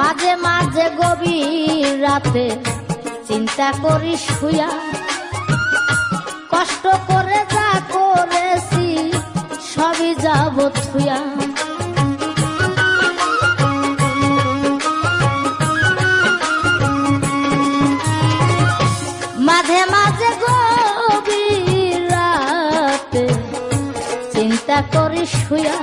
মাঝে মাঝে গভীর রাতে চিন্তা করি শুয়া, কষ্ট করে যা করেছি সবই যাব থুয়া। মাঝে মাঝে গভীর রাতে চিন্তা করি শুয়া,